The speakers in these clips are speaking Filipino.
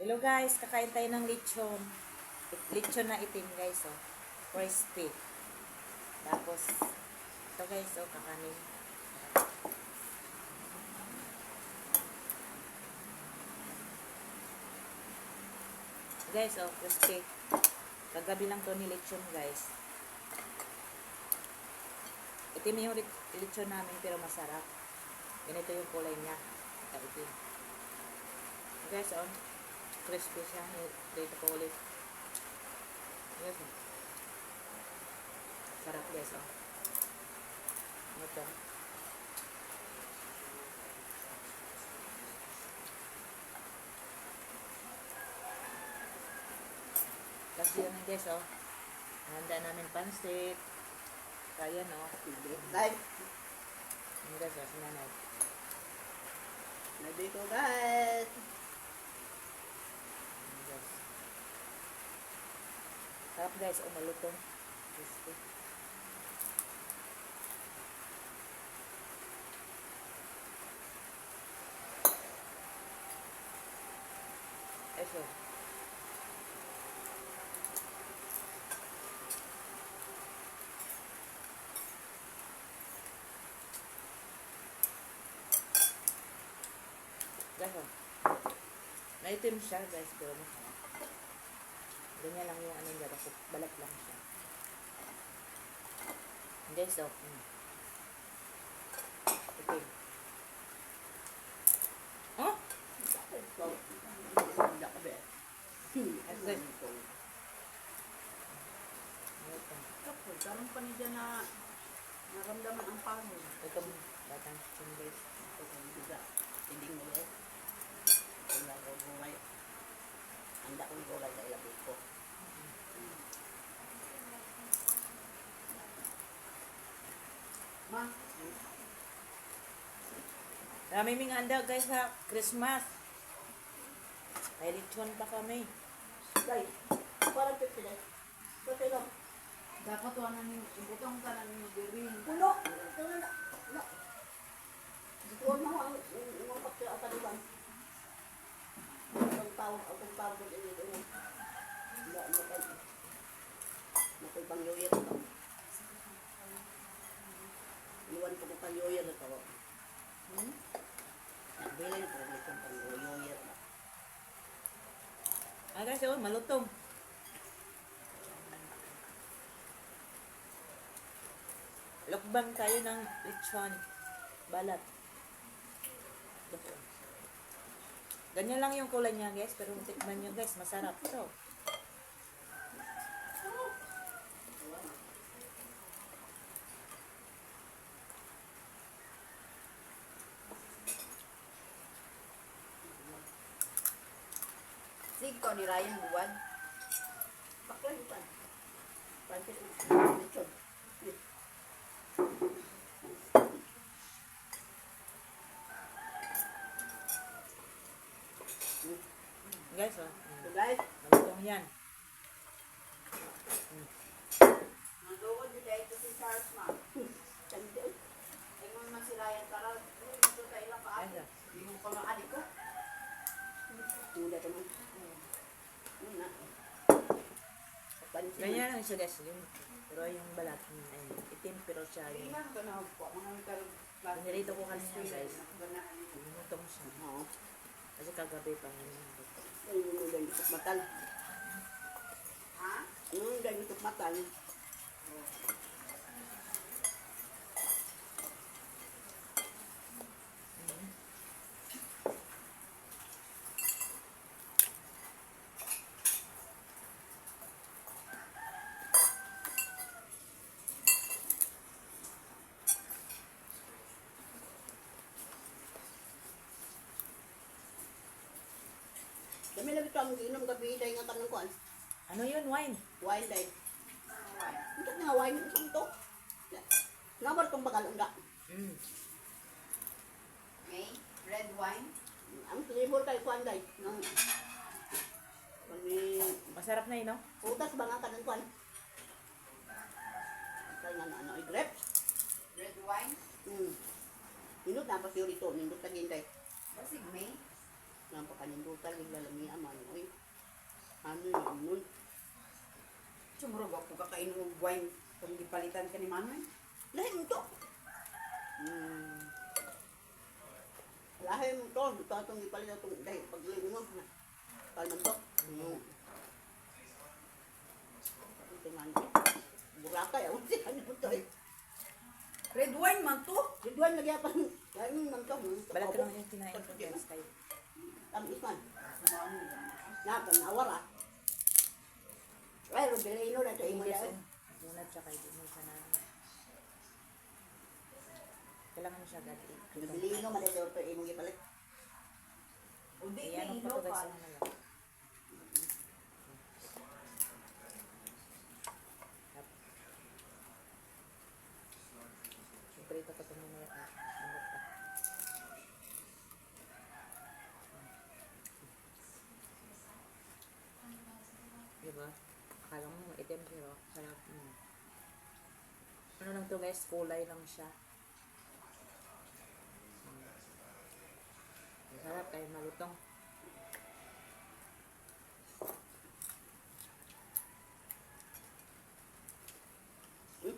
Hello guys, kakain tayo ng lechon. Lechon na itim guys, oh. Crispy. Tapos, ito guys, oh, kakanin. Guys, oh, crispy. Kagabi lang to ni lechon guys. Itim yung lechon namin pero masarap. Ganito yung kulay niya. Itim. Guys, oh. Crispy siya. Dito ko ulit. Yes, oh. Sarap guys, oh. Ito. Tapos yun guys, oh. Handa namin pansit. Kaya, no? Live. Yung guys, oh. Sinanay. Live ko guys. Yung guys. Sarap guys, oh. Malutong. Crispy. Eso. Guys, oh. Naitim siya guys, pero masarap. Ganyan lang yung ano niya, balat lang siya. Guys, oh. Itim. Oh? Karon pa ni dyan na naramdaman ang pangod. Itong batang chicken guys. Ito kung biga. Hindi mo ulit. Ito lang ko gulay. Handa kong gulay sa ilabit ko. Ma? Dami ming handa guys sa Christmas. May lechon pa kami. Guys, parang pipiday. Pati lang. Dapat wala nang ibutang ka na ninyo dirin. Puno! Puno na! No. Huwag mo ang pagkira at taliban. Ang tawag ko din ito. Nakoy pang New Year ito. Iwan ko pang New Year ito. Nagbilin ko rin itong pang New Year. Ah guys, oh, malutong. Lukbang tayo ng lechon. Balat. Ganyan lang yung kulay niya guys, pero tikman nyo guys, masarap to. Sig ko ni Ryan buwan. Paklay ito. Pansit lechon. Guys, oh. So guys, Malutong yan. Nandukod di dahil ito si Charles ma. sandal. Ay mo man si Ryan tara. Ito tayo lang ka. Guys, oh. Hindi mo pa maadik ko. Mula ito man. Na. Pansit. Ganyan lang siya guys. Pero yung balat, ayun, itim pero siya Hindi yung... man ka na po. Mga karon. Pinirito ko kanina guys. Lumutong siya. Oo. Kasi kagabi pa ngayon. Ay, yung ulan gusto matan. Ha? Yung ulan gusto matan. Dami lagi ito ang giinom gabi dahil nga kanang kuan. Ano yun? Wine? Wine dahil. Ito nga wine yung isang to. Nabar itong bakal ang Mm. May red wine. ang flavor kay kuan dahil. Kami Masarap na yun, no? utas ba nga kanang kuan. Kaya nga ano, ay grapes. Red wine. Nindot na pa siyo rito, nindot na ginday. Basig may. Nampakanindutan, naglalamian man. Uy, ano yun nun? Sumurog ako kakain ng wine kung gipalitan ka ni Manoy. Lahi mo to. Lahi mo to. Ito atong ipalit atong dahil pagling mo. Kalman to. Ito nga nito. Burakay. Ako siya ano to eh. Red wine man to. Ridwan nagyapan. Lahi mo man to. Balat ko naman yung kinain ko guys kayo. Tamis man. Nakan, awara. Ay, Rodelino na ito. Imo Yes, yan. muna siya kayo. Minsan na. Kailangan mo siya agad. Rodelino man ito. Ito imo gipalit. O di Ayan ang ino pato guys. pa. Ano na lang. Siyempre ito ka muna yung ano pa. Diba? Akala mo maitim pero sarap. Ano lang to guys, kulay lang siya. Sarap kayo malutong. Yun.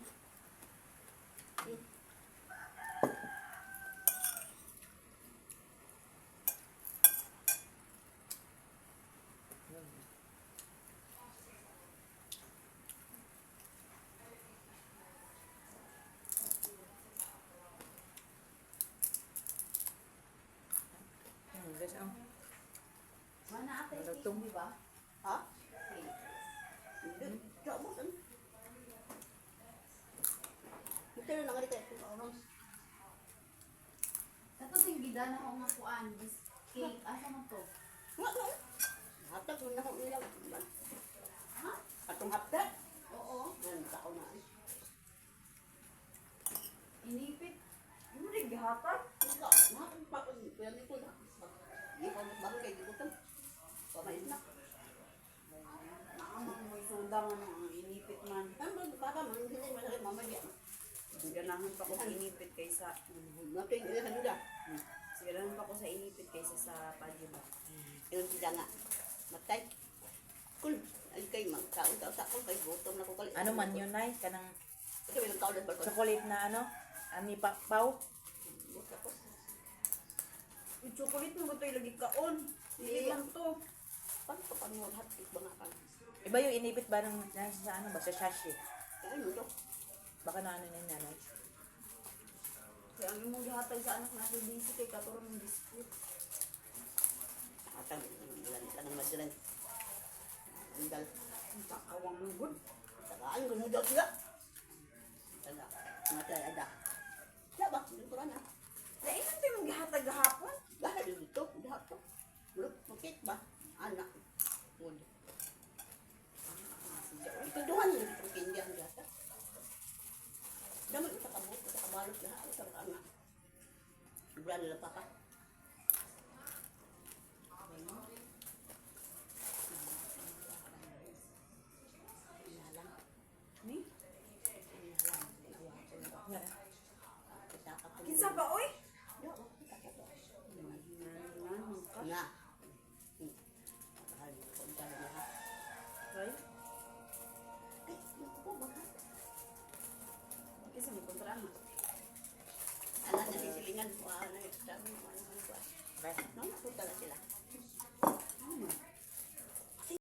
Guys, Mana ate Malutong. di ba? Ha? Hindi. Diyan mo. Ito na nga dito. Kato din gida na ako nga kuan. Bis cake. Asa man to? Hatag mo na ako nila. Ha? Atong hatag. Oo. Yan, tao na. Inipit. Ano rin gihatag? Ikaw, mahal pa ko. Yan ito na. Hindi ko bago kay Gigutan. Pamait na. Naamang may suda nga nang inipit man. Ano ba, papa, hindi masakit mamaya. Ganahan pa ko sa inipit kaysa Natin ilahan nila. siguraduhan pa ko sa inipit kaysa sa padyo ba. Yung sila nga. Matay. Kul, ay kay magkaon sa akong kay gutom na ko kali. ano man yun ay kanang Kasi may nagkaon na balkon. chocolate na ano? Ani pa pau? Yung chocolate mo ba ito ilagi kaon? Hindi Iya. man to. Paano pa paano mo lahat? Ba nga pa? Iba yung inipit ba ng sa ano ba? Sa sashi. Kaya ano to? Baka na ano yun nanay. Kaya ang imong gihatag sa anak natin busy kay katurang ng biskuit. Atang, tanang madalan. Ang dal. Ang takawang mo good. Tagaan, gumudaw sila. Tanda, matay ada. Siya ba? Yung turan na. Nailan tayo mong gihatag gahapon? Dahil dito, dahil to. Mulok, makit ba? Anak. Wood. Ituduhan nyo dito kay India ang gata. Daman sa kabut, sa kabalot na ako sa anak. Ibra nila papa. Ni? Yan. Kinsa ba oy? Nga. Mahal mo, punta na niya. Right? Ay, ako ba? Kinsa mo kontra mo? Anak na sisilingan. Wala na, dami mo, ano, ano, ano. Okay. No, napunta na sila.